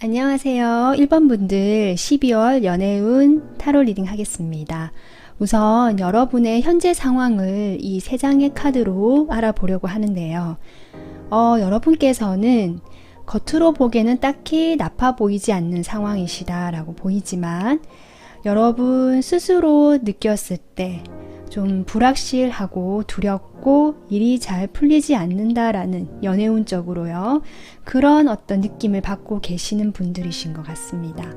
안녕하세요. 1번 분들 12월 연애운 타로 리딩 하겠습니다. 우선 여러분의 현재 상황을 이 3장의 카드로 알아보려고 하는데요. 여러분께서는 겉으로 보기에는 딱히 나빠 보이지 않는 상황이시다라고 보이지만 여러분 스스로 느꼈을 때 좀 불확실하고 두렵고 일이 잘 풀리지 않는다라는 연애운적으로요. 그런 어떤 느낌을 받고 계시는 분들이신 것 같습니다.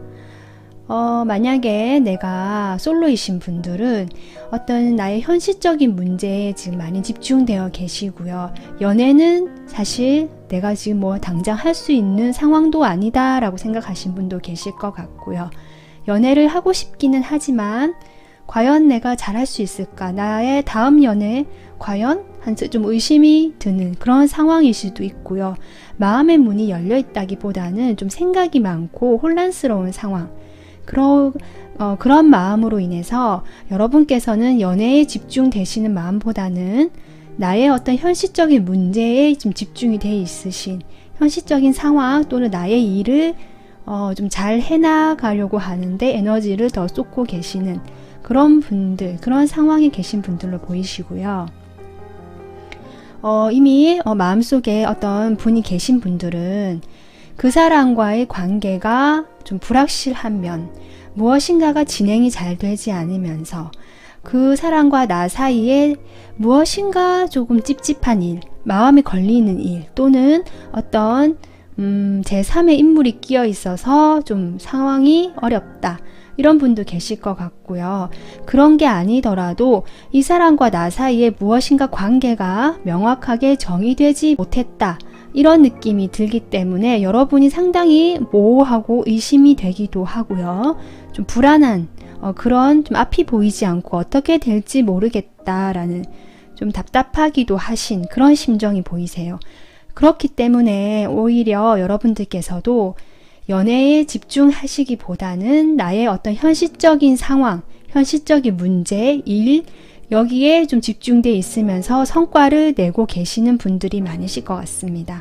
만약에 내가 솔로이신 분들은 어떤 나의 현실적인 문제에 지금 많이 집중되어 계시고요. 연애는 사실 내가 지금 뭐 당장 할 수 있는 상황도 아니다 라고 생각하신 분도 계실 것 같고요. 연애를 하고 싶기는 하지만 과연 내가 잘할 수 있을까? 나의 다음 연애 과연? 좀 의심이 드는 그런 상황일 수도 있고요. 마음의 문이 열려 있다기보다는 좀 생각이 많고 혼란스러운 상황. 그런 마음으로 인해서 여러분께서는 연애에 집중되시는 마음보다는 나의 어떤 현실적인 문제에 좀 집중이 되어 있으신 현실적인 상황 또는 나의 일을 좀 잘 해나가려고 하는데 에너지를 더 쏟고 계시는 그런 분들, 그런 상황에 계신 분들로 보이시고요. 이미 마음속에 어떤 분이 계신 분들은 그 사람과의 관계가 좀 불확실한 면, 무엇인가가 진행이 잘 되지 않으면서 그 사람과 나 사이에 무엇인가 조금 찝찝한 일, 마음에 걸리는 일 또는 어떤 제3의 인물이 끼어 있어서 좀 상황이 어렵다. 이런 분도 계실 것 같고요. 그런 게 아니더라도 이 사람과 나 사이에 무엇인가 관계가 명확하게 정의되지 못했다. 이런 느낌이 들기 때문에 여러분이 상당히 모호하고 의심이 되기도 하고요. 좀 불안한 그런 좀 앞이 보이지 않고 어떻게 될지 모르겠다라는 좀 답답하기도 하신 그런 심정이 보이세요. 그렇기 때문에 오히려 여러분들께서도 연애에 집중하시기보다는 나의 어떤 현실적인 상황, 현실적인 문제, 일, 여기에 좀 집중되어 있으면서 성과를 내고 계시는 분들이 많으실 것 같습니다.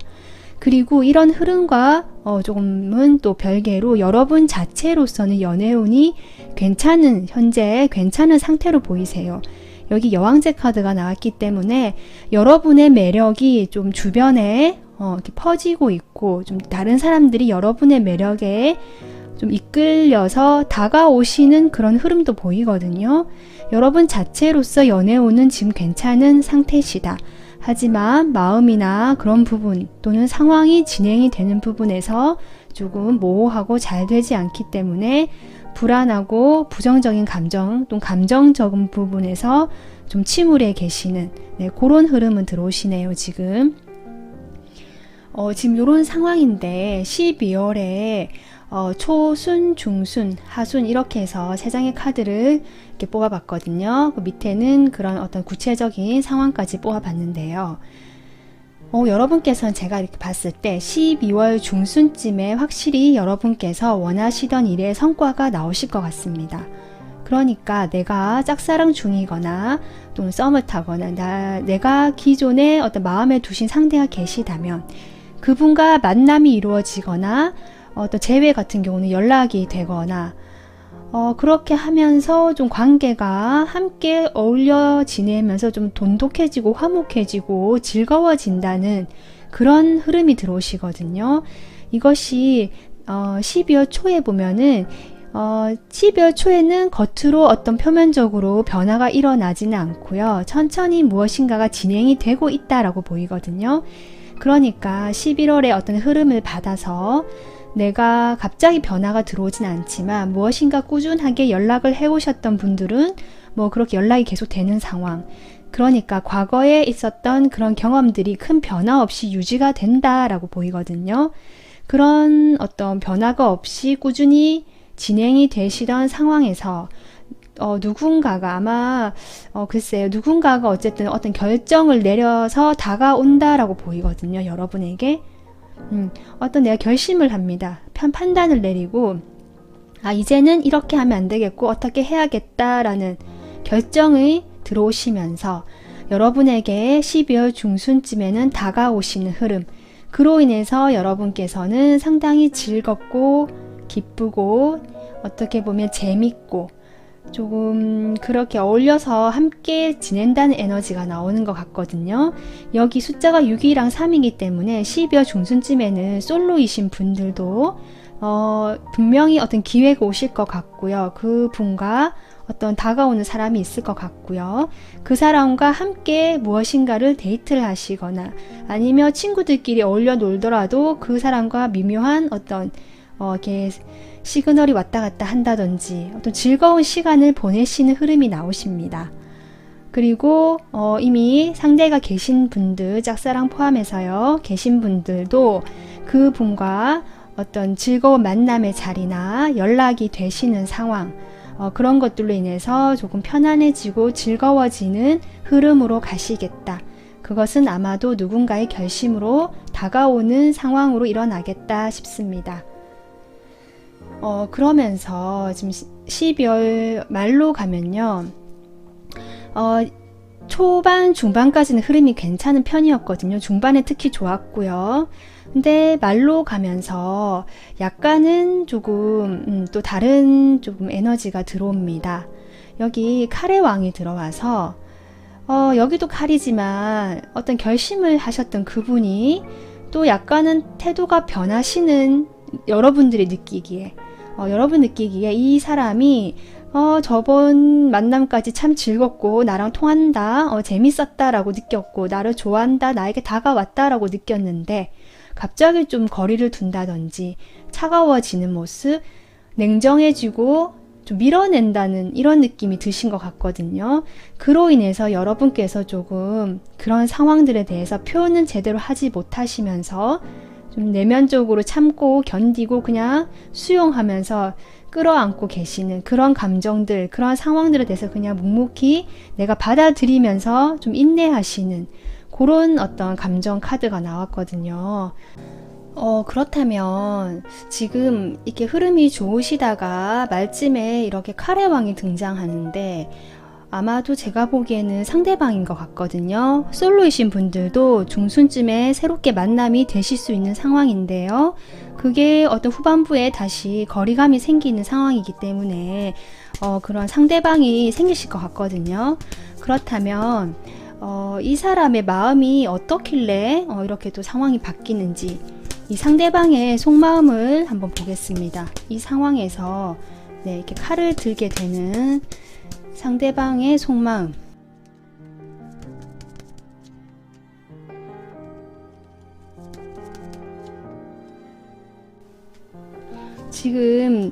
그리고 이런 흐름과 조금은 또 별개로 여러분 자체로서는 연애운이 현재 괜찮은 상태로 보이세요. 여기 여왕제 카드가 나왔기 때문에 여러분의 매력이 좀 주변에 이렇게 퍼지고 있고 좀 다른 사람들이 여러분의 매력에 좀 이끌려서 다가오시는 그런 흐름도 보이거든요. 여러분 자체로서 연애운은 지금 괜찮은 상태시다. 하지만 마음이나 그런 부분 또는 상황이 진행이 되는 부분에서 조금 모호하고 잘 되지 않기 때문에 불안하고 부정적인 감정 또는 감정적인 부분에서 좀 침울해 계시는 그런 흐름은 들어오시네요. 지금 이런 상황인데 12월에 초순, 중순, 하순 이렇게 해서 3장의 카드를 이렇게 뽑아봤거든요. 그 밑에는 그런 어떤 구체적인 상황까지 뽑아봤는데요. 여러분께서는 제가 이렇게 봤을 때 12월 중순쯤에 확실히 여러분께서 원하시던 일의 성과가 나오실 것 같습니다. 그러니까 내가 짝사랑 중이거나 또는 썸을 타거나 내가 기존에 어떤 마음에 두신 상대가 계시다면 그분과 만남이 이루어지거나 또 재회 같은 경우는 연락이 되거나 그렇게 하면서 좀 관계가 함께 어울려 지내면서 좀 돈독해지고 화목해지고 즐거워진다는 그런 흐름이 들어오시거든요. 이것이 12월 초에 보면은 12월 초에는 겉으로 어떤 표면적으로 변화가 일어나지는 않고요. 천천히 무엇인가가 진행이 되고 있다라고 보이거든요. 그러니까 11월에 어떤 흐름을 받아서 내가 갑자기 변화가 들어오진 않지만 무엇인가 꾸준하게 연락을 해오셨던 분들은 뭐 그렇게 연락이 계속 되는 상황. 그러니까 과거에 있었던 그런 경험들이 큰 변화 없이 유지가 된다라고 보이거든요. 그런 어떤 변화가 없이 꾸준히 진행이 되시던 상황에서 누군가가 아마 글쎄요, 누군가가 어쨌든 어떤 결정을 내려서 다가온다라고 보이거든요. 여러분에게 어떤 내가 결심을 합니다. 판단을 내리고 이제는 이렇게 하면 안 되겠고 어떻게 해야겠다라는 결정이 들어오시면서 여러분에게 12월 중순쯤에는 다가오시는 흐름, 그로 인해서 여러분께서는 상당히 즐겁고 기쁘고 어떻게 보면 재밌고 조금 그렇게 어울려서 함께 지낸다는 에너지가 나오는 것 같거든요. 여기 숫자가 6이랑 3이기 때문에 12월 중순쯤에는 솔로이신 분들도 분명히 어떤 기회가 오실 것 같고요. 그 분과 어떤 다가오는 사람이 있을 것 같고요. 그 사람과 함께 무엇인가를 데이트를 하시거나 아니면 친구들끼리 어울려 놀더라도 그 사람과 미묘한 어떤 이렇게 시그널이 왔다 갔다 한다든지 어떤 즐거운 시간을 보내시는 흐름이 나오십니다. 그리고 이미 상대가 계신 분들, 짝사랑 포함해서요, 계신 분들도 그 분과 어떤 즐거운 만남의 자리나 연락이 되시는 상황, 그런 것들로 인해서 조금 편안해지고 즐거워지는 흐름으로 가시겠다. 그것은 아마도 누군가의 결심으로 다가오는 상황으로 일어나겠다 싶습니다. 그러면서 지금 12월 말로 가면요. 초반, 중반까지는 흐름이 괜찮은 편이었거든요. 중반에 특히 좋았고요. 근데 말로 가면서 약간은 조금 또 다른 조금 에너지가 들어옵니다. 여기 칼의 왕이 들어와서 여기도 칼이지만 어떤 결심을 하셨던 그분이 또 약간은 태도가 변하시는 여러분들이 느끼기에 여러분 느끼기에 이 사람이 저번 만남까지 참 즐겁고 나랑 통한다, 재밌었다 라고 느꼈고 나를 좋아한다, 나에게 다가왔다 라고 느꼈는데 갑자기 좀 거리를 둔다든지 차가워지는 모습, 냉정해지고 좀 밀어낸다는 이런 느낌이 드신 것 같거든요. 그로 인해서 여러분께서 조금 그런 상황들에 대해서 표현은 제대로 하지 못하시면서 좀 내면적으로 참고 견디고 그냥 수용하면서 끌어안고 계시는 그런 감정들, 그런 상황들에 대해서 그냥 묵묵히 내가 받아들이면서 좀 인내하시는 그런 어떤 감정 카드가 나왔거든요. 그렇다면 지금 이렇게 흐름이 좋으시다가 말쯤에 이렇게 칼의 왕이 등장하는데 아마도 제가 보기에는 상대방인 것 같거든요. 솔로이신 분들도 중순쯤에 새롭게 만남이 되실 수 있는 상황인데요. 그게 어떤 후반부에 다시 거리감이 생기는 상황이기 때문에 그런 상대방이 생기실 것 같거든요. 그렇다면 이 사람의 마음이 어떻길래 이렇게 또 상황이 바뀌는지 이 상대방의 속마음을 한번 보겠습니다. 이 상황에서 이렇게 칼을 들게 되는 상대방의 속마음. 지금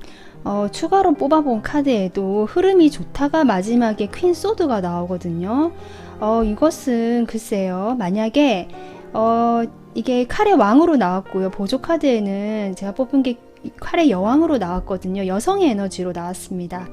추가로 뽑아본 카드에도 흐름이 좋다가 마지막에 퀸 소드가 나오거든요. 이것은 글쎄요, 만약에 이게 칼의 왕으로 나왔고요. 보조 카드에는 제가 뽑은 게 칼의 여왕으로 나왔거든요. 여성의 에너지로 나왔습니다.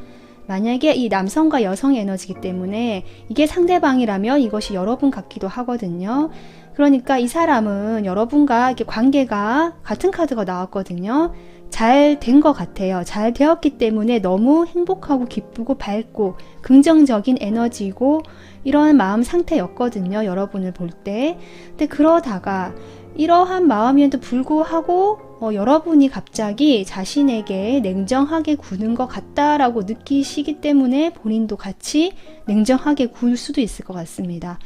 만약에 이 남성과 여성의 에너지이기 때문에 이게 상대방이라면 이것이 여러분 같기도 하거든요. 그러니까 이 사람은 여러분과 이렇게 관계가 같은 카드가 나왔거든요. 잘 된 것 같아요. 잘 되었기 때문에 너무 행복하고 기쁘고 밝고 긍정적인 에너지고 이런 마음 상태였거든요. 여러분을 볼 때. 근데 그러다가 이러한 마음에도 불구하고 여러분이 갑자기 자신에게 냉정하게 구는 것 같다라고 느끼시기 때문에 본인도 같이 냉정하게 굴 수도 있을 것 같습니다.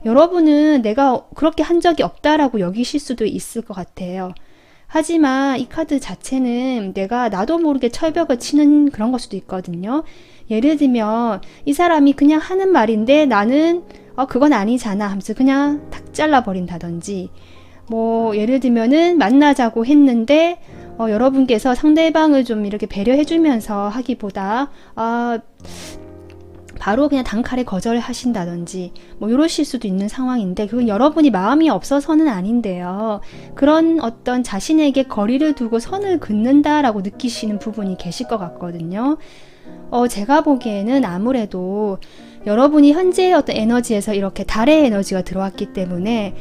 여러분은 내가 그렇게 한 적이 없다라고 여기실 수도 있을 것 같아요. 하지만 이 카드 자체는 나도 모르게 철벽을 치는 그런 걸 수도 있거든요. 예를 들면 이 사람이 그냥 하는 말인데 나는 그건 아니잖아 하면서 그냥 탁 잘라버린다든지, 뭐 예를 들면은 만나자고 했는데 여러분께서 상대방을 좀 이렇게 배려해주면서 하기보다 바로 그냥 단칼에 거절하신다든지 뭐 이러실 수도 있는 상황인데, 그건 여러분이 마음이 없어서는 아닌데요. 그런 어떤 자신에게 거리를 두고 선을 긋는다라고 느끼시는 부분이 계실 것 같거든요. 제가 보기에는 아무래도 여러분이 현재의 어떤 에너지에서 이렇게 달의 에너지가 들어왔기 때문에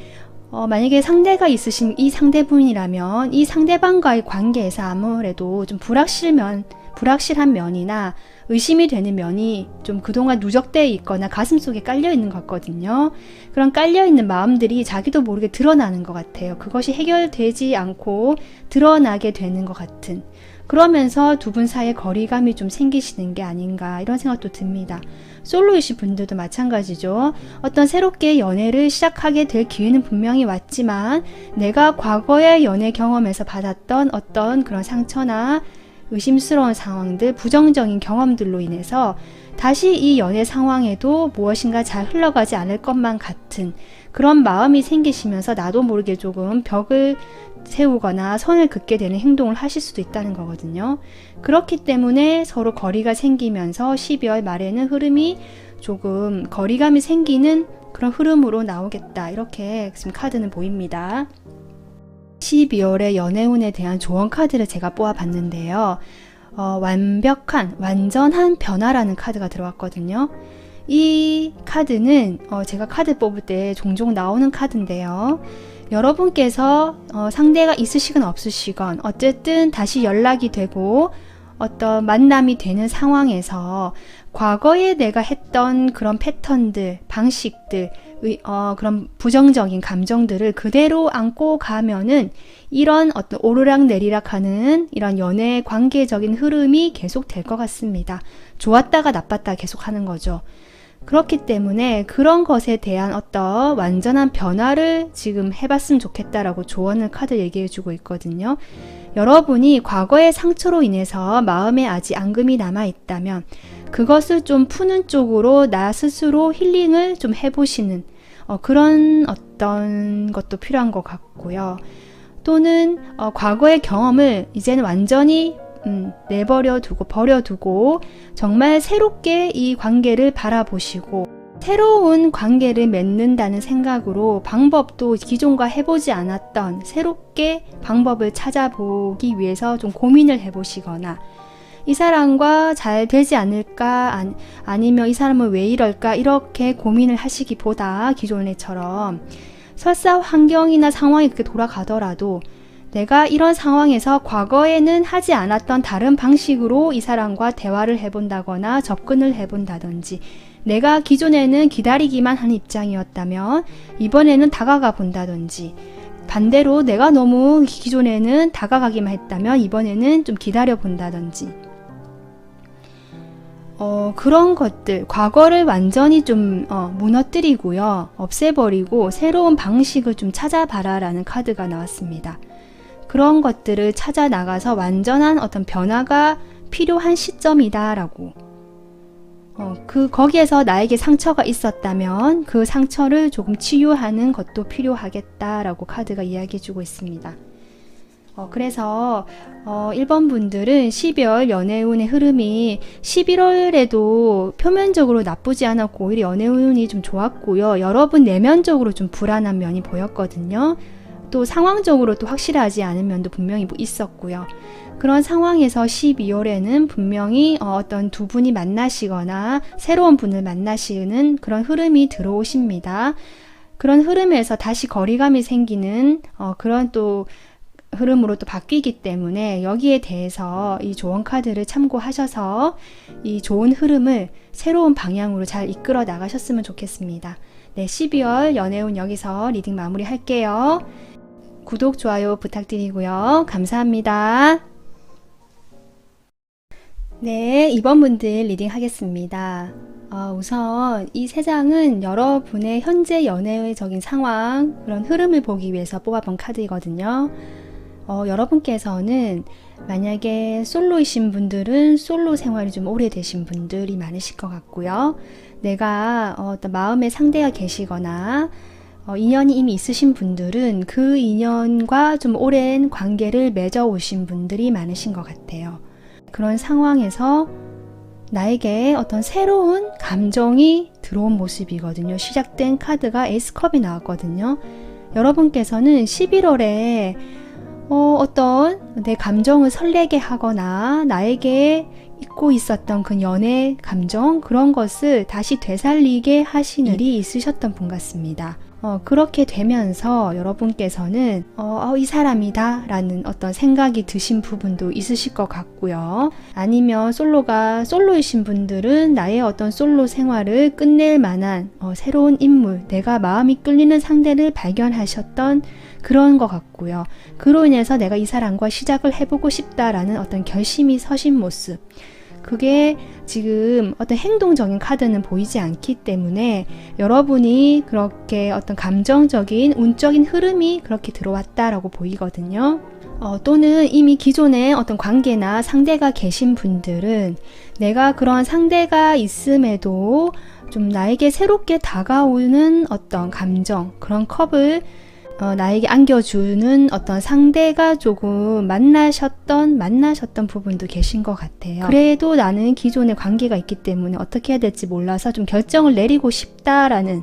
만약에 상대가 있으신 이 상대분이라면 이 상대방과의 관계에서 아무래도 좀 불확실한 면이나 의심이 되는 면이 좀 그동안 누적되어 있거나 가슴속에 깔려 있는 것 같거든요. 그런 깔려 있는 마음들이 자기도 모르게 드러나는 것 같아요. 그것이 해결되지 않고 드러나게 되는 것 같은, 그러면서 두 분 사이에 거리감이 좀 생기시는 게 아닌가, 이런 생각도 듭니다. 솔로이신 분들도 마찬가지죠. 어떤 새롭게 연애를 시작하게 될 기회는 분명히 왔지만 내가 과거의 연애 경험에서 받았던 어떤 그런 상처나 의심스러운 상황들, 부정적인 경험들로 인해서 다시 이 연애 상황에도 무엇인가 잘 흘러가지 않을 것만 같은 그런 마음이 생기시면서 나도 모르게 조금 벽을 세우거나 선을 긋게 되는 행동을 하실 수도 있다는 거거든요. 그렇기 때문에 서로 거리가 생기면서 12월 말에는 흐름이 조금 거리감이 생기는 그런 흐름으로 나오겠다, 이렇게 지금 카드는 보입니다. 12월의 연애운에 대한 조언 카드를 제가 뽑아봤는데요. 완전한 변화라는 카드가 들어왔거든요. 이 카드는 제가 카드 뽑을 때 종종 나오는 카드인데요. 여러분께서 상대가 있으시건 없으시건 어쨌든 다시 연락이 되고 어떤 만남이 되는 상황에서 과거에 내가 했던 그런 패턴들, 방식들, 그런 부정적인 감정들을 그대로 안고 가면은 이런 어떤 오르락 내리락 하는 이런 연애 관계적인 흐름이 계속 될 것 같습니다. 좋았다가 나빴다가 계속 하는 거죠. 그렇기 때문에 그런 것에 대한 어떤 완전한 변화를 지금 해봤으면 좋겠다라고 조언을 카드 얘기해주고 있거든요. 여러분이 과거의 상처로 인해서 마음에 아직 앙금이 남아있다면 그것을 좀 푸는 쪽으로 나 스스로 힐링을 좀 해보시는 그런 어떤 것도 필요한 것 같고요. 또는 과거의 경험을 이제는 완전히 버려두고 정말 새롭게 이 관계를 바라보시고 새로운 관계를 맺는다는 생각으로 방법도 기존과 해보지 않았던 새롭게 방법을 찾아보기 위해서 좀 고민을 해보시거나 이 사람과 잘 되지 않을까, 아니면 이 사람은 왜 이럴까, 이렇게 고민을 하시기보다 기존에처럼 설사 환경이나 상황이 그렇게 돌아가더라도 내가 이런 상황에서 과거에는 하지 않았던 다른 방식으로 이 사람과 대화를 해본다거나 접근을 해본다든지, 내가 기존에는 기다리기만 하는 입장이었다면 이번에는 다가가 본다든지, 반대로 내가 너무 기존에는 다가가기만 했다면 이번에는 좀 기다려 본다든지, 그런 것들, 과거를 완전히 좀 무너뜨리고요, 없애버리고 새로운 방식을 좀 찾아봐라 라는 카드가 나왔습니다. 그런 것들을 찾아 나가서 완전한 어떤 변화가 필요한 시점이다 라고, 거기에서 나에게 상처가 있었다면 그 상처를 조금 치유하는 것도 필요하겠다라고 카드가 이야기해주고 있습니다. 그래서 1번 분들은 12월 연애운의 흐름이 11월에도 표면적으로 나쁘지 않았고 오히려 연애운이 좀 좋았고요. 여러분 내면적으로 좀 불안한 면이 보였거든요. 또 상황적으로 또 확실하지 않은 면도 분명히 있었고요. 그런 상황에서 12월에는 분명히 어떤 두 분이 만나시거나 새로운 분을 만나시는 그런 흐름이 들어오십니다. 그런 흐름에서 다시 거리감이 생기는 그런 또 흐름으로 또 바뀌기 때문에 여기에 대해서 이 조언 카드를 참고하셔서 이 좋은 흐름을 새로운 방향으로 잘 이끌어 나가셨으면 좋겠습니다. 네, 12월 연애운 여기서 리딩 마무리 할게요. 구독, 좋아요 부탁드리고요. 감사합니다. 네, 2번 분들 리딩 하겠습니다. 우선 이 세 장은 여러분의 현재 연애적인 상황, 그런 흐름을 보기 위해서 뽑아본 카드이거든요. 여러분께서는 만약에 솔로이신 분들은 솔로 생활이 좀 오래되신 분들이 많으실 것 같고요. 내가 어떤 마음의 상대가 계시거나 인연이 이미 있으신 분들은 그 인연과 좀 오랜 관계를 맺어 오신 분들이 많으신 것 같아요. 그런 상황에서 나에게 어떤 새로운 감정이 들어온 모습이거든요. 시작된 카드가 에이스컵이 나왔거든요. 여러분께서는 11월에 어떤 내 감정을 설레게 하거나 나에게 잊고 있었던 그 연애 감정, 그런 것을 다시 되살리게 하신 일이 있으셨던 분 같습니다. 그렇게 되면서 여러분께서는 이 사람이다 라는 어떤 생각이 드신 부분도 있으실 것 같고요. 아니면 솔로이신 분들은 나의 어떤 솔로 생활을 끝낼 만한 새로운 인물, 내가 마음이 끌리는 상대를 발견하셨던 그런 것 같고요. 그로 인해서 내가 이 사람과 시작을 해보고 싶다라는 어떤 결심이 서신 모습, 그게 지금 어떤 행동적인 카드는 보이지 않기 때문에 여러분이 그렇게 어떤 감정적인 운적인 흐름이 그렇게 들어왔다라고 보이거든요. 또는 이미 기존에 어떤 관계나 상대가 계신 분들은 내가 그런 상대가 있음에도 좀 나에게 새롭게 다가오는 어떤 감정, 그런 컵을 나에게 안겨주는 어떤 상대가 조금 만나셨던 부분도 계신 것 같아요. 그래도 나는 기존의 관계가 있기 때문에 어떻게 해야 될지 몰라서 좀 결정을 내리고 싶다라는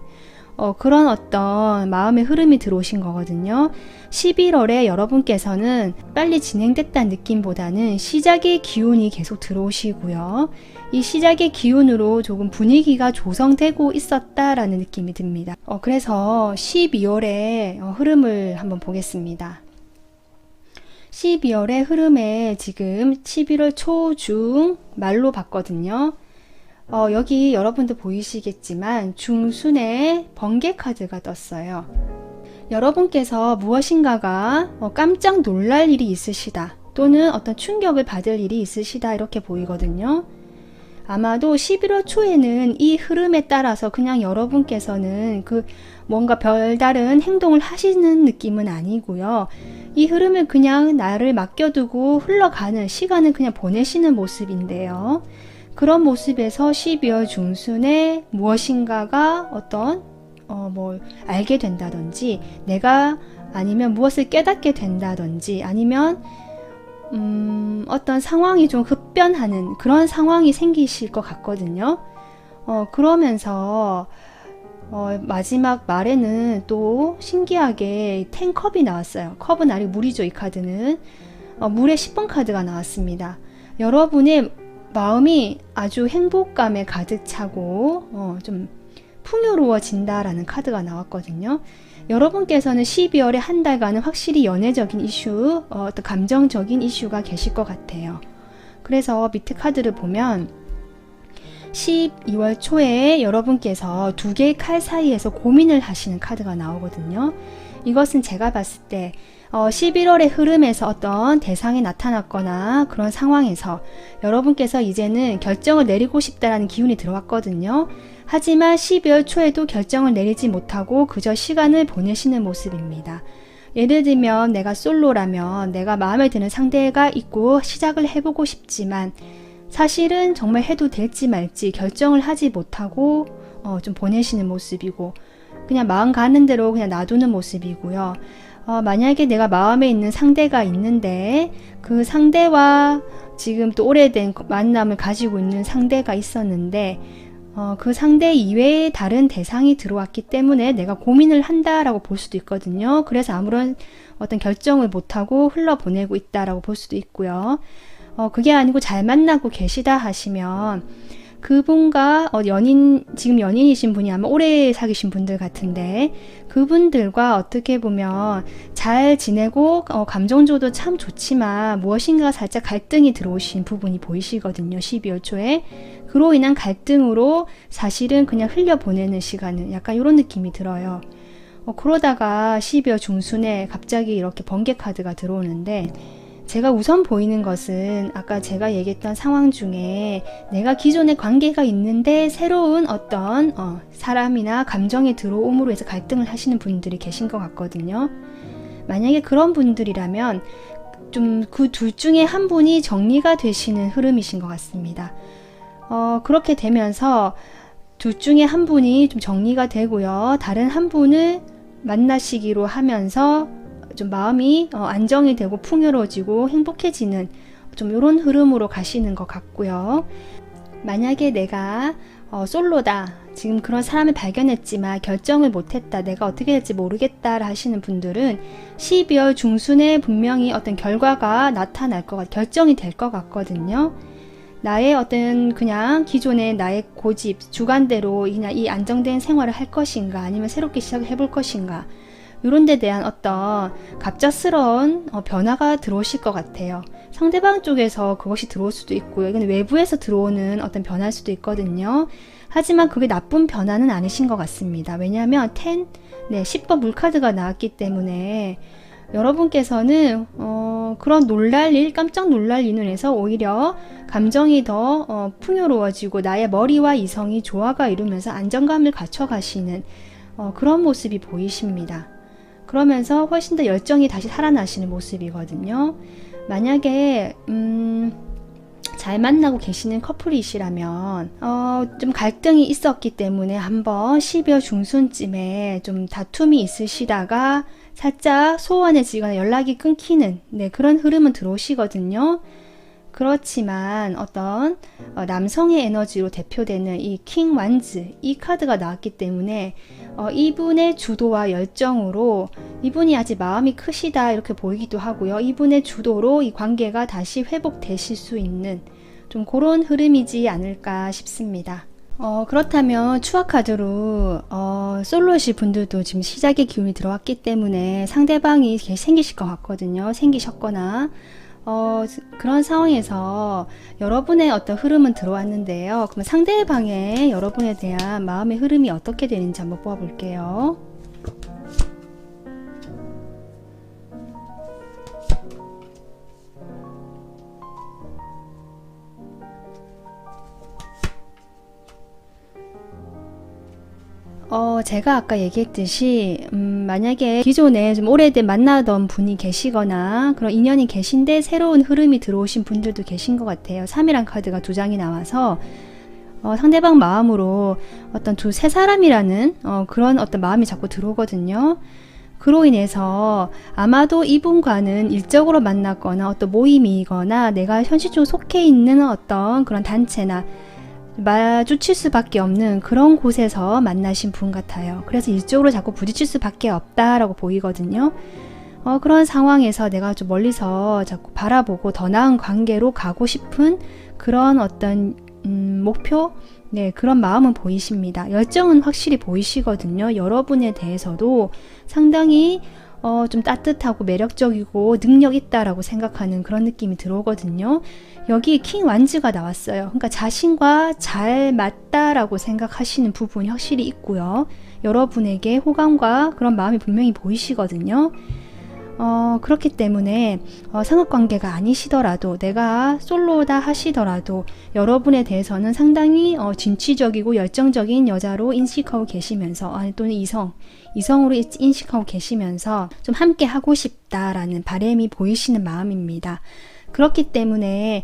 그런 어떤 마음의 흐름이 들어오신 거거든요. 11월에 여러분께서는 빨리 진행됐다는 느낌보다는 시작의 기운이 계속 들어오시고요. 이 시작의 기운으로 조금 분위기가 조성되고 있었다라는 느낌이 듭니다. 그래서 12월의 흐름을 한번 보겠습니다. 12월의 흐름에 지금 11월 초, 중, 말로 봤거든요. 여기 여러분도 보이시겠지만 중순에 번개 카드가 떴어요. 여러분께서 무엇인가가 깜짝 놀랄 일이 있으시다, 또는 어떤 충격을 받을 일이 있으시다, 이렇게 보이거든요. 아마도 11월 초에는 이 흐름에 따라서 그냥 여러분께서는 뭔가 별다른 행동을 하시는 느낌은 아니고요. 이 흐름을 그냥 나를 맡겨두고 흘러가는, 시간을 그냥 보내시는 모습인데요. 그런 모습에서 12월 중순에 무엇인가가 알게 된다든지, 내가 아니면 무엇을 깨닫게 된다든지, 아니면 어떤 상황이 좀 흡변하는 그런 상황이 생기실 것 같거든요. 그러면서 마지막 말에는 또 신기하게 10컵이 나왔어요. 컵은 아니고 물이죠. 이 카드는 물의 10번 카드가 나왔습니다. 여러분의 마음이 아주 행복감에 가득 차고 좀 풍요로워진다라는 카드가 나왔거든요. 여러분께서는 12월에 한 달간은 확실히 연애적인 이슈, 어떤 감정적인 이슈가 계실 것 같아요. 그래서 밑에 카드를 보면 12월 초에 여러분께서 두 개의 칼 사이에서 고민을 하시는 카드가 나오거든요. 이것은 제가 봤을 때 11월의 흐름에서 어떤 대상이 나타났거나 그런 상황에서 여러분께서 이제는 결정을 내리고 싶다라는 기운이 들어왔거든요. 하지만 12월 초에도 결정을 내리지 못하고 그저 시간을 보내시는 모습입니다. 예를 들면 내가 솔로라면 내가 마음에 드는 상대가 있고 시작을 해보고 싶지만 사실은 정말 해도 될지 말지 결정을 하지 못하고 좀 보내시는 모습이고, 그냥 마음 가는 대로 그냥 놔두는 모습이고요. 만약에 내가 마음에 있는 상대가 있는데 그 상대와 지금 또 오래된 만남을 가지고 있는 상대가 있었는데 그 상대 이외에 다른 대상이 들어왔기 때문에 내가 고민을 한다라고 볼 수도 있거든요. 그래서 아무런 어떤 결정을 못하고 흘러보내고 있다라고 볼 수도 있고요. 그게 아니고 잘 만나고 계시다 하시면 그분과 지금 연인이신 분이 아마 오래 사귀신 분들 같은데 그분들과 어떻게 보면 잘 지내고 감정조도 참 좋지만 무엇인가 살짝 갈등이 들어오신 부분이 보이시거든요. 12월 초에. 그로 인한 갈등으로 사실은 그냥 흘려보내는 시간은 약간 이런 느낌이 들어요. 그러다가 12월 중순에 갑자기 이렇게 번개 카드가 들어오는데, 제가 우선 보이는 것은 아까 제가 얘기했던 상황 중에 내가 기존에 관계가 있는데 새로운 어떤 사람이나 감정이 들어옴으로 해서 갈등을 하시는 분들이 계신 것 같거든요. 만약에 그런 분들이라면 좀 그 둘 중에 한 분이 정리가 되시는 흐름이신 것 같습니다. 그렇게 되면서 둘 중에 한 분이 좀 정리가 되고요. 다른 한 분을 만나시기로 하면서 좀 마음이 안정이 되고 풍요로워지고 행복해지는 좀 이런 흐름으로 가시는 것 같고요. 만약에 내가 솔로다, 지금 그런 사람을 발견했지만 결정을 못했다, 내가 어떻게 될지 모르겠다 하시는 분들은 12월 중순에 분명히 어떤 결과가 나타날 것 결정이 될 것 같거든요. 나의 어떤 그냥 기존의 나의 고집, 주관대로 그냥 이 안정된 생활을 할 것인가, 아니면 새롭게 시작해 볼 것인가, 이런 데 대한 어떤 갑작스러운 변화가 들어오실 것 같아요. 상대방 쪽에서 그것이 들어올 수도 있고요. 이건 외부에서 들어오는 어떤 변화일 수도 있거든요. 하지만 그게 나쁜 변화는 아니신 것 같습니다. 왜냐하면 10번 물카드가 나왔기 때문에 여러분께서는 그런 깜짝 놀랄 일로 인해서 오히려 감정이 더 풍요로워지고 나의 머리와 이성이 조화가 이루면서 안정감을 갖춰가시는 그런 모습이 보이십니다. 그러면서 훨씬 더 열정이 다시 살아나시는 모습이거든요. 만약에 잘 만나고 계시는 커플이시라면 좀 갈등이 있었기 때문에 한번 12월 중순쯤에 좀 다툼이 있으시다가 살짝 소원해지거나 연락이 끊기는 그런 흐름은 들어오시거든요. 그렇지만 어떤 남성의 에너지로 대표되는 이 킹 완즈, 이 카드가 나왔기 때문에 이분의 주도와 열정으로, 이분이 아직 마음이 크시다 이렇게 보이기도 하고요. 이분의 주도로 이 관계가 다시 회복되실 수 있는 좀 그런 흐름이지 않을까 싶습니다. 그렇다면 추억 카드로 솔로이실 분들도 지금 시작의 기운이 들어왔기 때문에 상대방이 생기실 것 같거든요. 생기셨거나 그런 상황에서 여러분의 어떤 흐름은 들어왔는데요. 그럼 상대방의 여러분에 대한 마음의 흐름이 어떻게 되는지 한번 뽑아볼게요. 제가 아까 얘기했듯이 만약에 기존에 좀 오래된 만나던 분이 계시거나 그런 인연이 계신데 새로운 흐름이 들어오신 분들도 계신 것 같아요. 3이란 카드가 2장이 나와서 상대방 마음으로 어떤 세 사람이라는 그런 어떤 마음이 자꾸 들어오거든요. 그로 인해서 아마도 이분과는 일적으로 만났거나 어떤 모임이거나 내가 현실적으로 속해 있는 어떤 그런 단체나 마주칠 수밖에 없는 그런 곳에서 만나신 분 같아요. 그래서 일적으로 자꾸 부딪힐 수밖에 없다라고 보이거든요. 그런 상황에서 내가 좀 멀리서 자꾸 바라보고 더 나은 관계로 가고 싶은 그런 어떤 목표? 그런 마음은 보이십니다. 열정은 확실히 보이시거든요. 여러분에 대해서도 상당히 좀 따뜻하고 매력적이고 능력 있다라고 생각하는 그런 느낌이 들어오거든요. 여기 킹 완즈가 나왔어요. 그러니까 자신과 잘 맞다라고 생각하시는 부분이 확실히 있고요. 여러분에게 호감과 그런 마음이 분명히 보이시거든요. 그렇기 때문에 상업관계가 아니시더라도, 내가 솔로다 하시더라도 여러분에 대해서는 상당히 진취적이고 열정적인 여자로 인식하고 계시면서, 또는 이성으로 인식하고 계시면서 좀 함께 하고 싶다라는 바람이 보이시는 마음입니다. 그렇기 때문에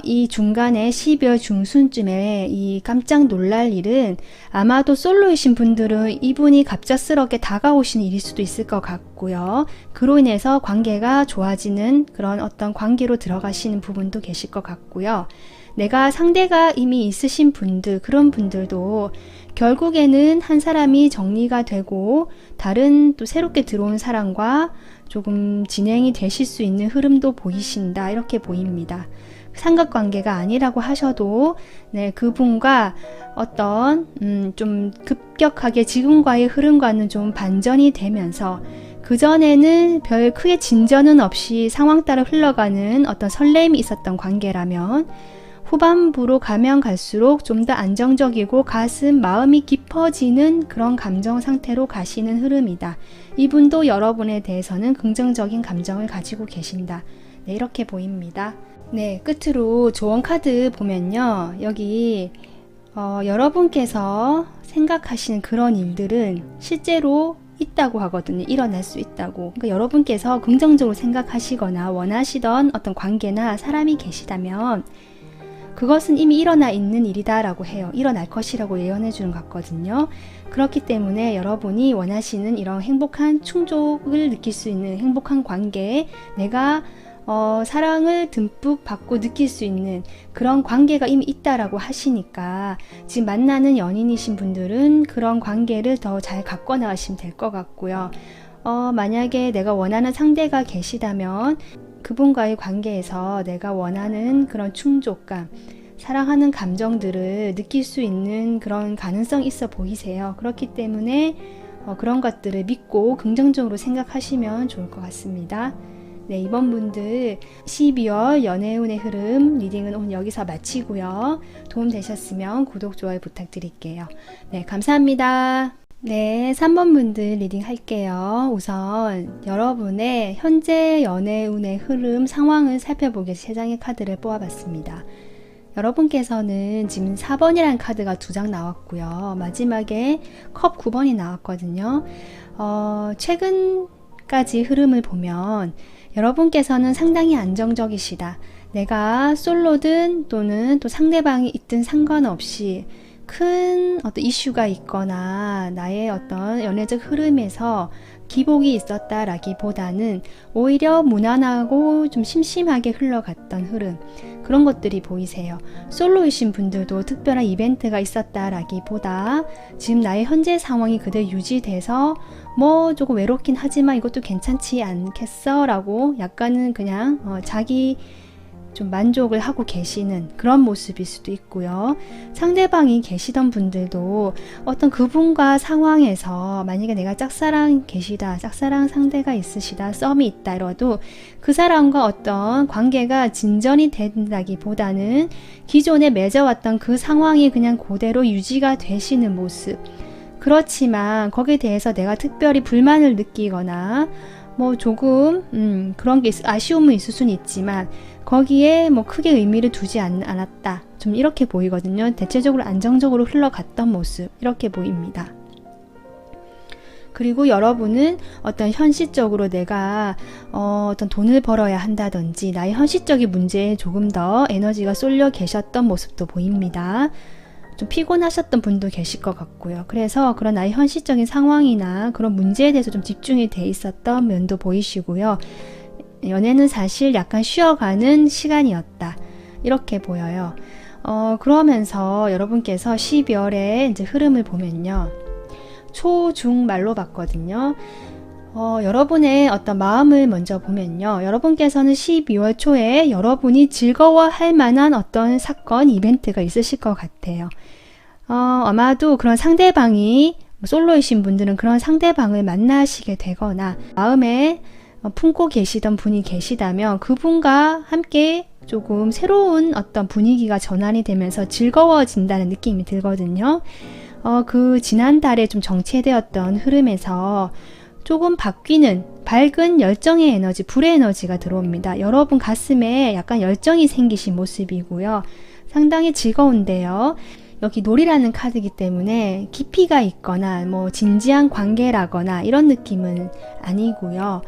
이 중간에 12월 중순쯤에 이 깜짝 놀랄 일은 아마도 솔로이신 분들은 이분이 갑작스럽게 다가오시는 일일 수도 있을 것 같고요. 그로 인해서 관계가 좋아지는 그런 어떤 관계로 들어가시는 부분도 계실 것 같고요. 내가 상대가 이미 있으신 분들, 그런 분들도 결국에는 한 사람이 정리가 되고 다른 또 새롭게 들어온 사람과 조금 진행이 되실 수 있는 흐름도 보이신다, 이렇게 보입니다. 삼각관계가 아니라고 하셔도 그분과 어떤 좀 급격하게 지금과의 흐름과는 좀 반전이 되면서, 그전에는 별 크게 진전은 없이 상황 따라 흘러가는 어떤 설렘이 있었던 관계라면 후반부로 가면 갈수록 좀 더 안정적이고 가슴, 마음이 깊어지는 그런 감정 상태로 가시는 흐름이다. 이분도 여러분에 대해서는 긍정적인 감정을 가지고 계신다. 이렇게 보입니다. 끝으로 조언 카드 보면요. 여기 여러분께서 생각하시는 그런 일들은 실제로 있다고 하거든요. 일어날 수 있다고. 그러니까 여러분께서 긍정적으로 생각하시거나 원하시던 어떤 관계나 사람이 계시다면 그것은 이미 일어나 있는 일이다 라고 해요. 일어날 것이라고 예언해 주는 것 같거든요. 그렇기 때문에 여러분이 원하시는 이런 행복한 충족을 느낄 수 있는 행복한 관계에 내가 사랑을 듬뿍 받고 느낄 수 있는 그런 관계가 이미 있다라고 하시니까, 지금 만나는 연인이신 분들은 그런 관계를 더 잘 갖고 나가시면 될 것 같고요. 만약에 내가 원하는 상대가 계시다면 그분과의 관계에서 내가 원하는 그런 충족감, 사랑하는 감정들을 느낄 수 있는 그런 가능성이 있어 보이세요. 그렇기 때문에 그런 것들을 믿고 긍정적으로 생각하시면 좋을 것 같습니다. 네, 이번 분들 12월 연애운의 흐름 리딩은 오늘 여기서 마치고요. 도움 되셨으면 구독, 좋아요 부탁드릴게요. 네, 감사합니다. 네, 3번 분들 리딩 할게요. 우선 여러분의 현재 연애운의 흐름 상황을 살펴보기 위해서 3장의 카드를 뽑아봤습니다. 여러분께서는 지금 4번이라는 카드가 2장 나왔고요. 마지막에 컵 9번이 나왔거든요. 최근까지 흐름을 보면 여러분께서는 상당히 안정적이시다. 내가 솔로든 또는 또 상대방이 있든 상관없이 큰 어떤 이슈가 있거나 나의 어떤 연애적 흐름에서 기복이 있었다라기보다는 오히려 무난하고 좀 심심하게 흘러갔던 흐름, 그런 것들이 보이세요. 솔로이신 분들도 특별한 이벤트가 있었다라기보다 지금 나의 현재 상황이 그대로 유지돼서 뭐 조금 외롭긴 하지만 이것도 괜찮지 않겠어? 라고 약간은 그냥 자기 좀 만족을 하고 계시는 그런 모습일 수도 있고요. 상대방이 계시던 분들도 어떤 그분과 상황에서 만약에 내가 짝사랑 계시다, 짝사랑 상대가 있으시다, 썸이 있다 이러도 그 사람과 어떤 관계가 진전이 된다기보다는 기존에 맺어왔던 그 상황이 그냥 그대로 유지가 되시는 모습. 그렇지만 거기에 대해서 내가 특별히 불만을 느끼거나 뭐 조금 그런 게 아쉬움은 있을 수는 있지만 거기에 뭐 크게 의미를 두지 않았다. 좀 이렇게 보이거든요. 대체적으로 안정적으로 흘러갔던 모습 이렇게 보입니다. 그리고 여러분은 어떤 현실적으로 내가 어떤 돈을 벌어야 한다든지 나의 현실적인 문제에 조금 더 에너지가 쏠려 계셨던 모습도 보입니다. 좀 피곤하셨던 분도 계실 것 같고요. 그래서 그런 나의 현실적인 상황이나 그런 문제에 대해서 좀 집중이 돼 있었던 면도 보이시고요. 연애는 사실 약간 쉬어가는 시간이었다. 이렇게 보여요. 그러면서 여러분께서 12월에 이제 흐름을 보면요. 초, 중, 말로 봤거든요. 여러분의 어떤 마음을 먼저 보면요. 여러분께서는 12월 초에 여러분이 즐거워할 만한 어떤 사건, 이벤트가 있으실 것 같아요. 아마도 그런 상대방이 솔로이신 분들은 그런 상대방을 만나시게 되거나 마음에 품고 계시던 분이 계시다면 그분과 함께 조금 새로운 어떤 분위기가 전환이 되면서 즐거워진다는 느낌이 들거든요. 그 지난달에 좀 정체되었던 흐름에서 조금 바뀌는 밝은 열정의 에너지, 불의 에너지가 들어옵니다. 여러분 가슴에 약간 열정이 생기신 모습이고요. 상당히 즐거운데요. 여기 놀이라는 카드이기 때문에 깊이가 있거나 뭐 진지한 관계라거나 이런 느낌은 아니고요.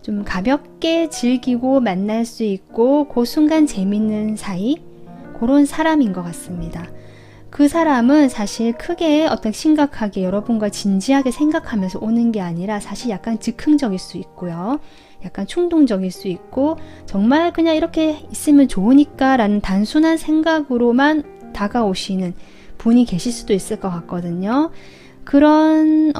좀 가볍게 즐기고 만날 수 있고 그 순간 재밌는 사이, 그런 사람인 것 같습니다. 그 사람은 사실 크게 어떤 심각하게 여러분과 진지하게 생각하면서 오는 게 아니라 사실 약간 즉흥적일 수 있고요. 약간 충동적일 수 있고 정말 그냥 이렇게 있으면 좋으니까 라는 단순한 생각으로만 다가오시는 분이 계실 수도 있을 것 같거든요. 그런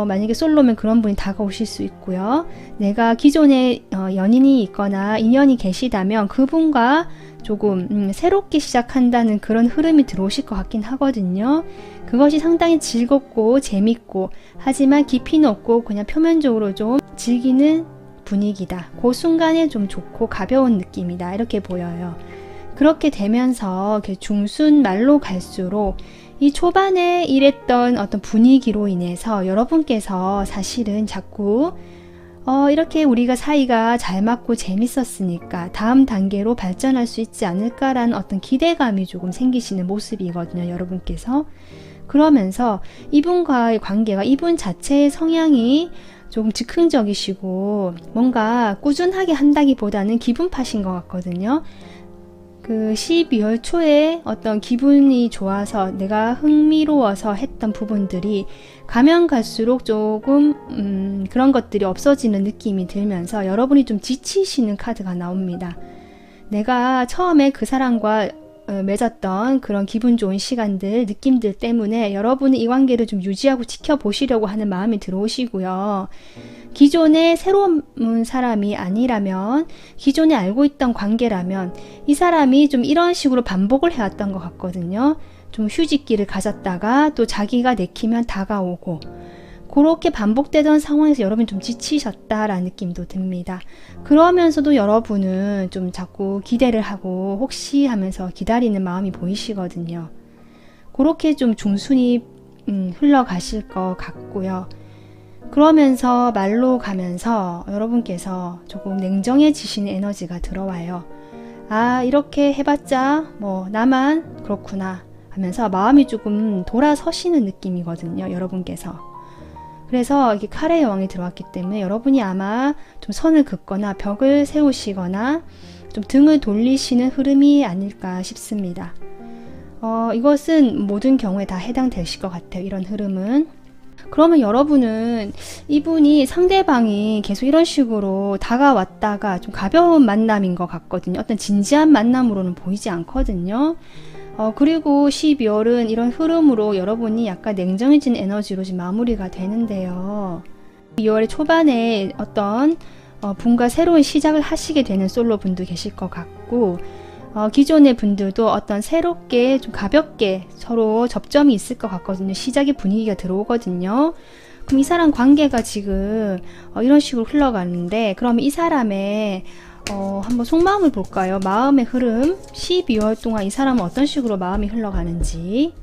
만약에 솔로면 그런 분이 다가오실 수 있고요. 내가 기존에 연인이 있거나 인연이 계시다면 그분과 조금 새롭게 시작한다는 그런 흐름이 들어오실 것 같긴 하거든요. 그것이 상당히 즐겁고 재밌고 하지만 깊이는 없고 그냥 표면적으로 좀 즐기는 분위기다. 그 순간에 좀 좋고 가벼운 느낌이다. 이렇게 보여요. 그렇게 되면서 중순 말로 갈수록 이 초반에 일했던 어떤 분위기로 인해서 여러분께서 사실은 자꾸 이렇게 우리가 사이가 잘 맞고 재밌었으니까 다음 단계로 발전할 수 있지 않을까라는 어떤 기대감이 조금 생기시는 모습이거든요. 여러분께서. 그러면서 이분과의 관계가 이분 자체의 성향이 조금 즉흥적이시고 뭔가 꾸준하게 한다기보다는 기분 탓인 것 같거든요. 그 12월 초에 어떤 기분이 좋아서 내가 흥미로워서 했던 부분들이 가면 갈수록 조금 그런 것들이 없어지는 느낌이 들면서 여러분이 좀 지치시는 카드가 나옵니다. 내가 처음에 그 사람과 맺었던 그런 기분 좋은 시간들, 느낌들 때문에 여러분이 이 관계를 좀 유지하고 지켜보시려고 하는 마음이 들어오시고요. 기존에 새로운 사람이 아니라면, 기존에 알고 있던 관계라면 이 사람이 좀 이런 식으로 반복을 해왔던 것 같거든요. 좀 휴식기를 가졌다가 또 자기가 내키면 다가오고, 그렇게 반복되던 상황에서 여러분이 좀 지치셨다라는 느낌도 듭니다. 그러면서도 여러분은 좀 자꾸 기대를 하고 혹시 하면서 기다리는 마음이 보이시거든요. 그렇게 좀 중순이 흘러가실 것 같고요. 그러면서 말로 가면서 여러분께서 조금 냉정해지시는 에너지가 들어와요. 아, 이렇게 해봤자 뭐 나만 그렇구나 하면서 마음이 조금 돌아서시는 느낌이거든요, 여러분께서. 그래서 이게 칼의 여왕이 들어왔기 때문에 여러분이 아마 좀 선을 긋거나 벽을 세우시거나 좀 등을 돌리시는 흐름이 아닐까 싶습니다. 이것은 모든 경우에 다 해당되실 것 같아요, 이런 흐름은. 그러면 여러분은 이분이, 상대방이 계속 이런 식으로 다가왔다가 좀 가벼운 만남인 것 같거든요. 어떤 진지한 만남으로는 보이지 않거든요. 그리고 12월은 이런 흐름으로 여러분이 약간 냉정해진 에너지로 지금 마무리가 되는데요. 2월의 초반에 어떤 분과 새로운 시작을 하시게 되는 솔로 분도 계실 것 같고, 기존의 분들도 어떤 새롭게 좀 가볍게 서로 접점이 있을 것 같거든요. 시작의 분위기가 들어오거든요. 그럼 이 사람 관계가 지금 이런 식으로 흘러가는데, 그럼 이 사람의 한번 속마음을 볼까요? 마음의 흐름, 12월 동안 이 사람은 어떤 식으로 마음이 흘러가는지.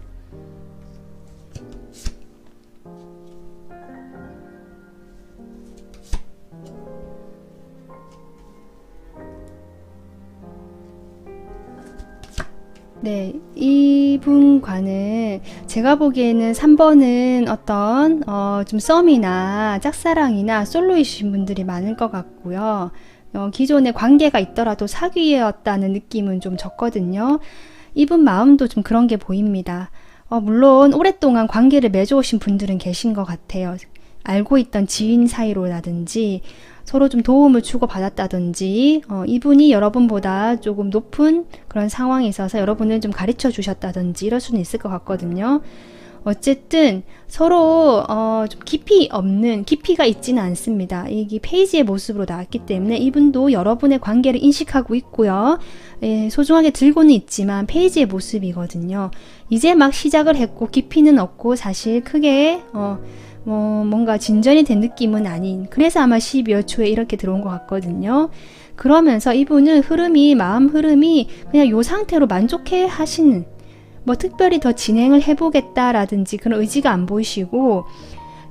네, 이분과는 제가 보기에는 3번은 어떤 좀 썸이나 짝사랑이나 솔로이신 분들이 많을 것 같고요. 기존에 관계가 있더라도 사귀었다는 느낌은 좀 적거든요. 이분 마음도 좀 그런 게 보입니다. 물론 오랫동안 관계를 맺어오신 분들은 계신 것 같아요. 알고 있던 지인 사이로라든지 서로 좀 도움을 주고받았다든지, 이분이 여러분보다 조금 높은 그런 상황에 있어서 여러분을 좀 가르쳐 주셨다든지 이럴 수는 있을 것 같거든요. 어쨌든 서로 좀 깊이가 있지는 않습니다. 이게 페이지의 모습으로 나왔기 때문에 이분도 여러분의 관계를 인식하고 있고요. 예, 소중하게 들고는 있지만 페이지의 모습이거든요. 이제 막 시작을 했고 깊이는 없고 사실 크게 뭔가 진전이 된 느낌은 아닌, 그래서 아마 12월 초에 이렇게 들어온 것 같거든요. 그러면서 이분은 마음 흐름이 그냥 요 상태로 만족해 하시는, 뭐 특별히 더 진행을 해보겠다라든지 그런 의지가 안 보이시고,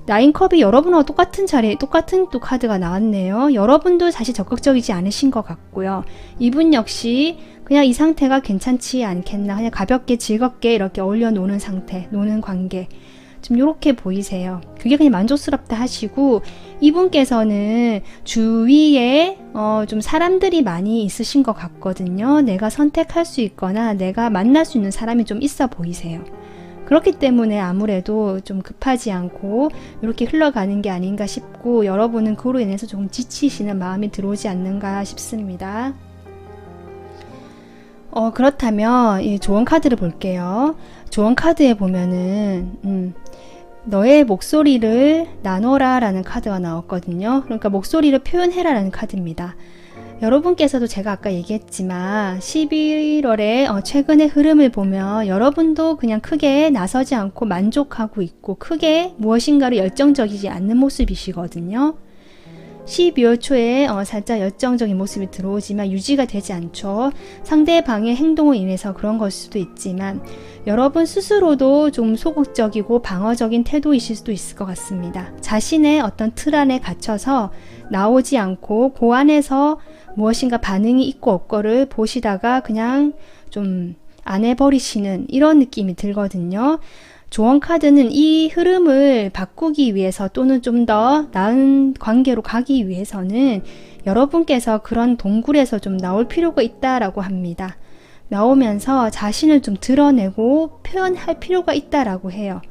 나인컵이 여러분하고 똑같은 자리에 똑같은 또 카드가 나왔네요. 여러분도 사실 적극적이지 않으신 것 같고요. 이분 역시 그냥 이 상태가 괜찮지 않겠나, 그냥 가볍게 즐겁게 이렇게 어울려 노는 상태, 노는 관계, 좀 이렇게 보이세요. 그게 그냥 만족스럽다 하시고, 이분께서는 주위에 좀 사람들이 많이 있으신 것 같거든요. 내가 선택할 수 있거나 내가 만날 수 있는 사람이 좀 있어 보이세요. 그렇기 때문에 아무래도 좀 급하지 않고 이렇게 흘러가는 게 아닌가 싶고, 여러분은 그로 인해서 조금 지치시는 마음이 들어오지 않는가 싶습니다. 그렇다면 이 조언 카드를 볼게요. 조언 카드에 보면은 너의 목소리를 나눠라 라는 카드가 나왔거든요. 그러니까 목소리를 표현해라 라는 카드입니다. 여러분께서도 제가 아까 얘기했지만 11월에 최근의 흐름을 보면 여러분도 그냥 크게 나서지 않고 만족하고 있고 크게 무엇인가를 열정적이지 않는 모습이시거든요. 12월 초에 살짝 열정적인 모습이 들어오지만 유지가 되지 않죠. 상대방의 행동으로 인해서 그런 걸 수도 있지만 여러분 스스로도 좀 소극적이고 방어적인 태도이실 수도 있을 것 같습니다. 자신의 어떤 틀 안에 갇혀서 나오지 않고 그 안에서 무엇인가 반응이 있고 없고를 보시다가 그냥 좀 안 해버리시는 이런 느낌이 들거든요. 조언 카드는 이 흐름을 바꾸기 위해서 또는 좀 더 나은 관계로 가기 위해서는 여러분께서 그런 동굴에서 좀 나올 필요가 있다라고 합니다. 나오면서 자신을 좀 드러내고 표현할 필요가 있다라고 해요.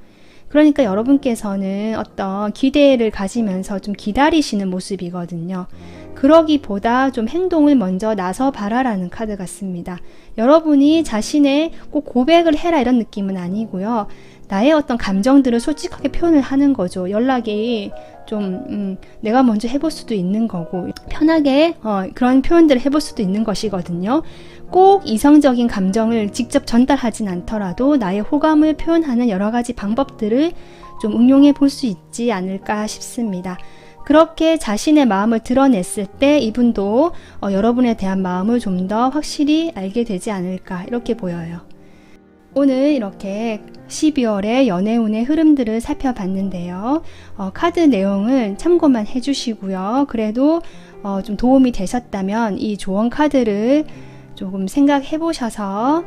그러니까 여러분께서는 어떤 기대를 가지면서 좀 기다리시는 모습이거든요. 그러기보다 좀 행동을 먼저 나서 봐라라는 카드 같습니다. 여러분이 자신의 꼭 고백을 해라 이런 느낌은 아니고요. 나의 어떤 감정들을 솔직하게 표현을 하는 거죠. 연락이 좀 내가 먼저 해볼 수도 있는 거고 편하게 그런 표현들을 해볼 수도 있는 것이거든요. 꼭 이성적인 감정을 직접 전달하진 않더라도 나의 호감을 표현하는 여러 가지 방법들을 좀 응용해 볼 수 있지 않을까 싶습니다. 그렇게 자신의 마음을 드러냈을 때 이분도 여러분에 대한 마음을 좀 더 확실히 알게 되지 않을까 이렇게 보여요. 오늘 이렇게 12월의 연애운의 흐름들을 살펴봤는데요. 카드 내용을 참고만 해주시고요. 그래도 좀 도움이 되셨다면 이 조언 카드를 조금 생각해 보셔서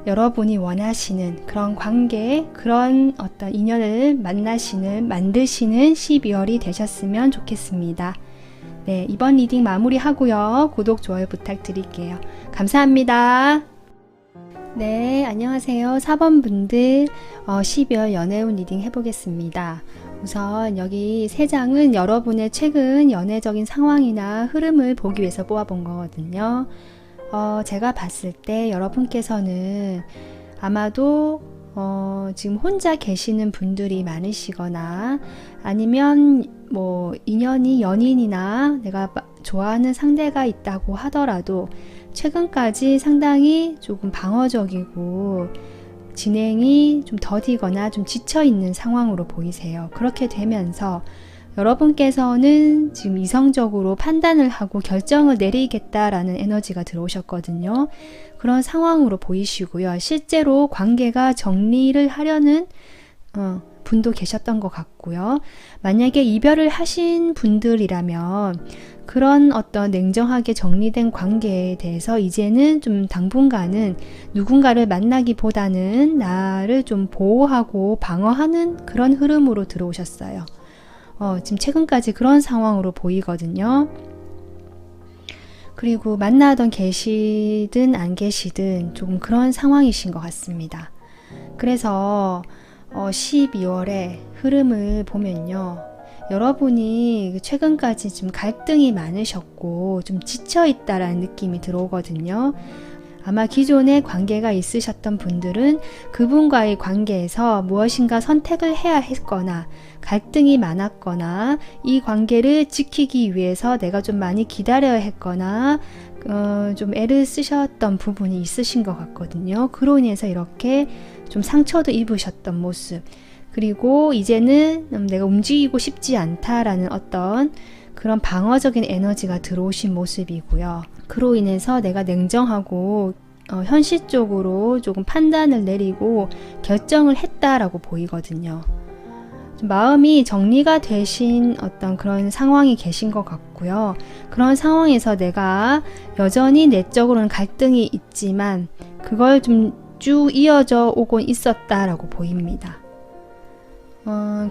여러분이 원하시는 그런 관계, 그런 어떤 인연을 만드시는 12월이 되셨으면 좋겠습니다. 네, 이번 리딩 마무리하고요. 구독, 좋아요 부탁드릴게요. 감사합니다. 네, 안녕하세요. 4번 분들 12월 연애운 리딩 해보겠습니다. 우선 여기 3장은 여러분의 최근 연애적인 상황이나 흐름을 보기 위해서 뽑아본 거거든요. 제가 봤을 때 여러분께서는 아마도 지금 혼자 계시는 분들이 많으시거나 아니면 뭐 인연이 연인이나 내가 좋아하는 상대가 있다고 하더라도 최근까지 상당히 조금 방어적이고 진행이 좀 더디거나 좀 지쳐있는 상황으로 보이세요. 그렇게 되면서 여러분께서는 지금 이성적으로 판단을 하고 결정을 내리겠다라는 에너지가 들어오셨거든요. 그런 상황으로 보이시고요. 실제로 관계가 정리를 하려는 분도 계셨던 것 같고요. 만약에 이별을 하신 분들이라면 그런 어떤 냉정하게 정리된 관계에 대해서 이제는 좀 당분간은 누군가를 만나기보다는 나를 좀 보호하고 방어하는 그런 흐름으로 들어오셨어요. 지금 최근까지 그런 상황으로 보이거든요. 그리고 만나던 계시든 안 계시든 조금 그런 상황이신 것 같습니다. 그래서 12월의 흐름을 보면요. 여러분이 최근까지 좀 갈등이 많으셨고 좀 지쳐있다라는 느낌이 들어오거든요. 아마 기존에 관계가 있으셨던 분들은 그분과의 관계에서 무엇인가 선택을 해야 했거나 갈등이 많았거나 이 관계를 지키기 위해서 내가 좀 많이 기다려야 했거나 좀 애를 쓰셨던 부분이 있으신 것 같거든요. 그로 인해서 이렇게 좀 상처도 입으셨던 모습, 그리고 이제는 내가 움직이고 싶지 않다라는 어떤 그런 방어적인 에너지가 들어오신 모습이고요. 그로 인해서 내가 냉정하고 현실적으로 조금 판단을 내리고 결정을 했다라고 보이거든요. 좀 마음이 정리가 되신 어떤 그런 상황이 계신 것 같고요. 그런 상황에서 내가 여전히 내적으로는 갈등이 있지만 그걸 좀 쭉 이어져 오곤 있었다라고 보입니다.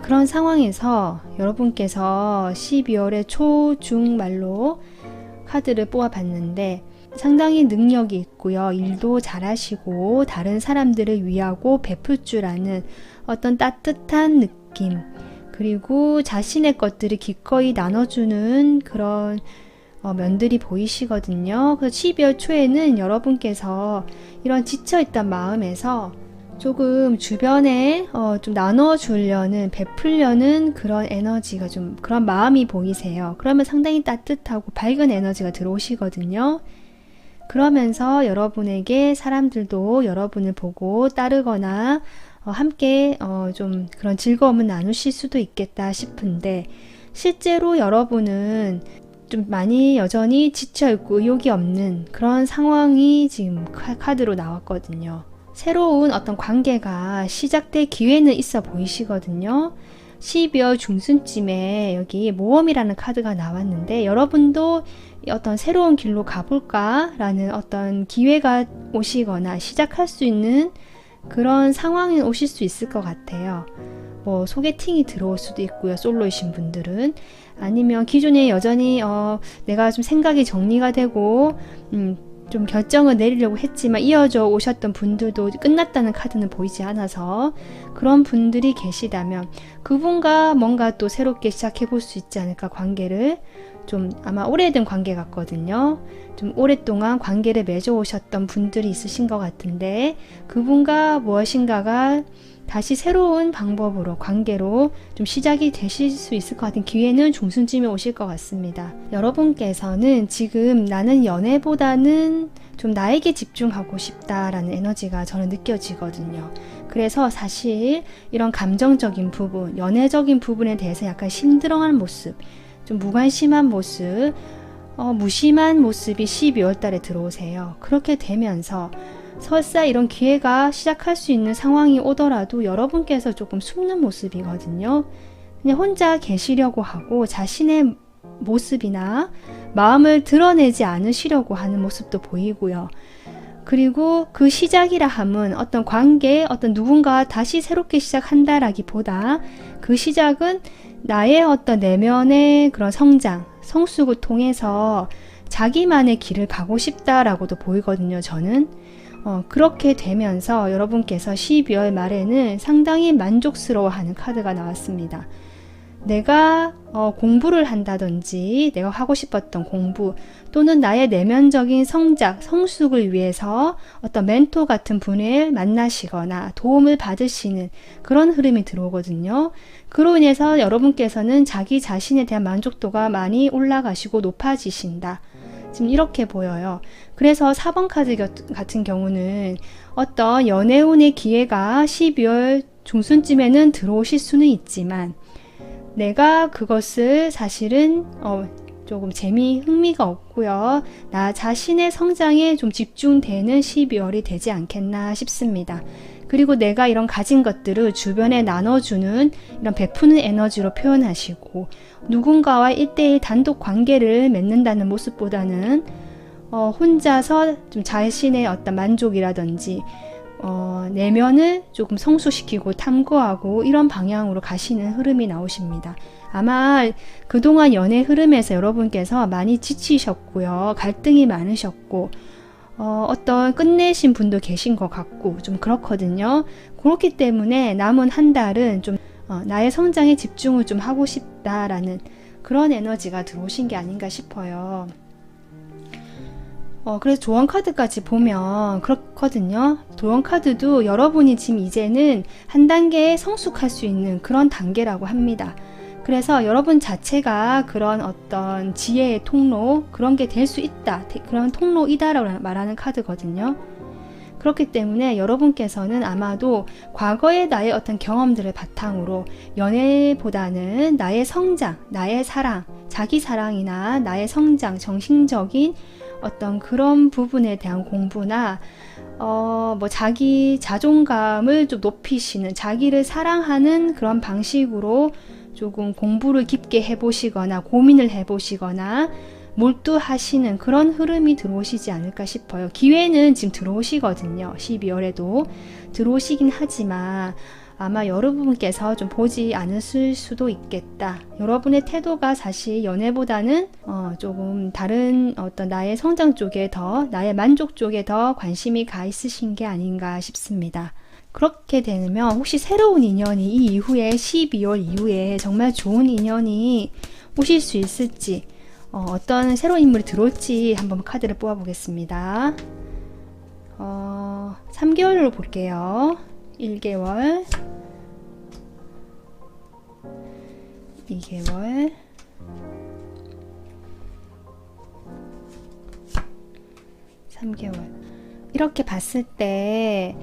그런 상황에서 여러분께서 12월의 초, 중, 말로 카드를 뽑아봤는데 상당히 능력이 있고요. 일도 잘하시고 다른 사람들을 위하고 베풀 줄 아는 어떤 따뜻한 느낌, 그리고 자신의 것들을 기꺼이 나눠주는 그런 면들이 보이시거든요. 그래서 12월 초에는 여러분께서 이런 지쳐있던 마음에서 조금 주변에 좀 나눠주려는, 베풀려는 그런 에너지가 좀, 그런 마음이 보이세요. 그러면 상당히 따뜻하고 밝은 에너지가 들어오시거든요. 그러면서 여러분에게 사람들도 여러분을 보고 따르거나 함께 좀 그런 즐거움을 나누실 수도 있겠다 싶은데, 실제로 여러분은 좀 많이 여전히 지쳐있고 의욕이 없는 그런 상황이 지금 카드로 나왔거든요. 새로운 어떤 관계가 시작될 기회는 있어 보이시거든요. 12월 중순쯤에 여기 모험이라는 카드가 나왔는데 여러분도 어떤 새로운 길로 가볼까 라는 어떤 기회가 오시거나 시작할 수 있는 그런 상황이 오실 수 있을 것 같아요. 뭐 소개팅이 들어올 수도 있고요. 솔로이신 분들은. 아니면 기존에 여전히 내가 좀 생각이 정리가 되고 좀 결정을 내리려고 했지만 이어져 오셨던 분들도 끝났다는 카드는 보이지 않아서 그런 분들이 계시다면 그분과 뭔가 또 새롭게 시작해 볼 수 있지 않을까. 관계를 좀 아마 오래된 관계 같거든요. 좀 오랫동안 관계를 맺어 오셨던 분들이 있으신 것 같은데 그분과 무엇인가가 다시 새로운 방법으로 관계로 좀 시작이 되실 수 있을 것 같은 기회는 중순쯤에 오실 것 같습니다. 여러분께서는 지금 나는 연애보다는 좀 나에게 집중하고 싶다라는 에너지가 저는 느껴지거든요. 그래서 사실 이런 감정적인 부분, 연애적인 부분에 대해서 약간 심드렁한 모습, 좀 무관심한 모습, 무심한 모습이 12월 달에 들어오세요. 그렇게 되면서 설사 이런 기회가 시작할 수 있는 상황이 오더라도 여러분께서 조금 숨는 모습이거든요. 그냥 혼자 계시려고 하고 자신의 모습이나 마음을 드러내지 않으시려고 하는 모습도 보이고요. 그리고 그 시작이라 함은 어떤 관계, 어떤 누군가 다시 새롭게 시작한다라기보다 그 시작은 나의 어떤 내면의 그런 성장, 성숙을 통해서 자기만의 길을 가고 싶다라고도 보이거든요, 저는. 그렇게 되면서 여러분께서 12월 말에는 상당히 만족스러워하는 카드가 나왔습니다. 내가 공부를 한다든지 내가 하고 싶었던 공부 또는 나의 내면적인 성장, 성숙을 위해서 어떤 멘토 같은 분을 만나시거나 도움을 받으시는 그런 흐름이 들어오거든요. 그로 인해서 여러분께서는 자기 자신에 대한 만족도가 많이 올라가시고 높아지신다. 지금 이렇게 보여요. 그래서 4번 카드 같은 경우는 어떤 연애운의 기회가 12월 중순쯤에는 들어오실 수는 있지만 내가 그것을 사실은 조금 흥미가 없고요. 나 자신의 성장에 좀 집중되는 12월이 되지 않겠나 싶습니다. 그리고 내가 이런 가진 것들을 주변에 나눠주는 이런 베푸는 에너지로 표현하시고 누군가와 1대1 단독 관계를 맺는다는 모습보다는 혼자서 좀 자신의 어떤 만족이라든지 내면을 조금 성숙시키고 탐구하고 이런 방향으로 가시는 흐름이 나오십니다. 아마 그동안 연애 흐름에서 여러분께서 많이 지치셨고요. 갈등이 많으셨고 어떤 끝내신 분도 계신 것 같고 좀 그렇거든요. 그렇기 때문에 남은 한 달은 좀 나의 성장에 집중을 좀 하고 싶다라는 그런 에너지가 들어오신 게 아닌가 싶어요. 그래서 조언 카드까지 보면 그렇거든요. 조언 카드도 여러분이 지금 이제는 한 단계 성숙할 수 있는 그런 단계라고 합니다. 그래서 여러분 자체가 그런 어떤 지혜의 통로, 그런 게 될 수 있다. 그런 통로이다라고 말하는 카드거든요. 그렇기 때문에 여러분께서는 아마도 과거의 나의 어떤 경험들을 바탕으로 연애보다는 나의 성장, 나의 사랑, 자기 사랑이나 나의 성장, 정신적인 어떤 그런 부분에 대한 공부나 자기 자존감을 좀 높이시는, 자기를 사랑하는 그런 방식으로 조금 공부를 깊게 해보시거나 고민을 해보시거나 몰두하시는 그런 흐름이 들어오시지 않을까 싶어요. 기회는 지금 들어오시거든요. 12월에도 들어오시긴 하지만 아마 여러분께서 좀 보지 않으실 수도 있겠다. 여러분의 태도가 사실 연애보다는 조금 다른 어떤 나의 성장 쪽에 더, 나의 만족 쪽에 더 관심이 가 있으신 게 아닌가 싶습니다. 그렇게 되면 혹시 새로운 인연이 이 이후에 12월 이후에 정말 좋은 인연이 오실 수 있을지, 어떤 새로운 인물이 들어올지 한번 카드를 뽑아 보겠습니다. 3개월로 볼게요. 1개월, 2개월, 3개월. 이렇게 봤을 때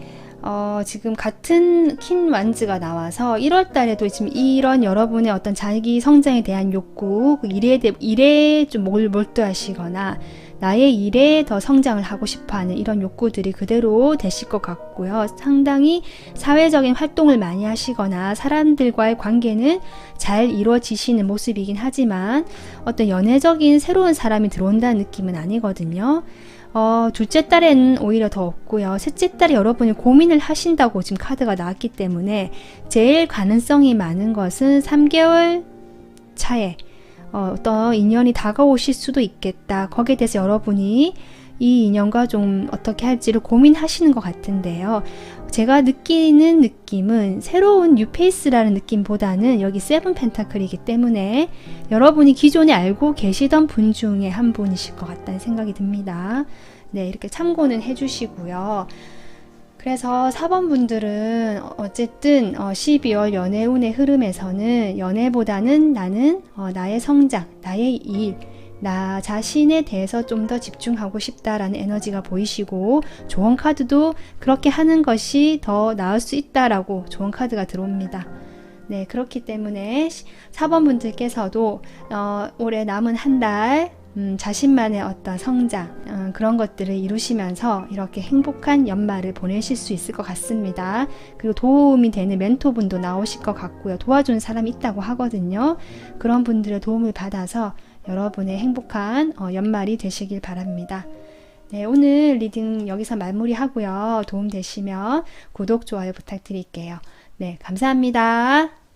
지금 같은 킨 완즈가 나와서 1월 달에도 지금 이런 여러분의 어떤 자기 성장에 대한 욕구, 그 일에 좀 몰두하시거나 나의 일에 더 성장을 하고 싶어하는 이런 욕구들이 그대로 되실 것 같고요. 상당히 사회적인 활동을 많이 하시거나 사람들과의 관계는 잘 이루어지시는 모습이긴 하지만 어떤 연애적인 새로운 사람이 들어온다는 느낌은 아니거든요. 둘째 달에는 오히려 더 없고요. 셋째 달에 여러분이 고민을 하신다고 지금 카드가 나왔기 때문에 제일 가능성이 많은 것은 3개월 차에 어떤 인연이 다가오실 수도 있겠다. 거기에 대해서 여러분이 이 인연과 좀 어떻게 할지를 고민하시는 것 같은데요. 제가 느끼는 느낌은 새로운 뉴페이스라는 느낌보다는 여기 세븐 펜타클이기 때문에 여러분이 기존에 알고 계시던 분 중에 한 분이실 것 같다는 생각이 듭니다. 네, 이렇게 참고는 해주시고요. 그래서 4번 분들은 어쨌든 12월 연애운의 흐름에서는 연애보다는 나는 나의 성장, 나의 일, 나 자신에 대해서 좀 더 집중하고 싶다라는 에너지가 보이시고, 조언 카드도 그렇게 하는 것이 더 나을 수 있다라고 조언 카드가 들어옵니다. 네, 그렇기 때문에 4번 분들께서도 올해 남은 한 달 자신만의 어떤 성장, 그런 것들을 이루시면서 이렇게 행복한 연말을 보내실 수 있을 것 같습니다. 그리고 도움이 되는 멘토분도 나오실 것 같고요. 도와주는 사람이 있다고 하거든요. 그런 분들의 도움을 받아서 여러분의 행복한 연말이 되시길 바랍니다. 네, 오늘 리딩 여기서 마무리하고요. 도움 되시면 구독, 좋아요 부탁드릴게요. 네, 감사합니다.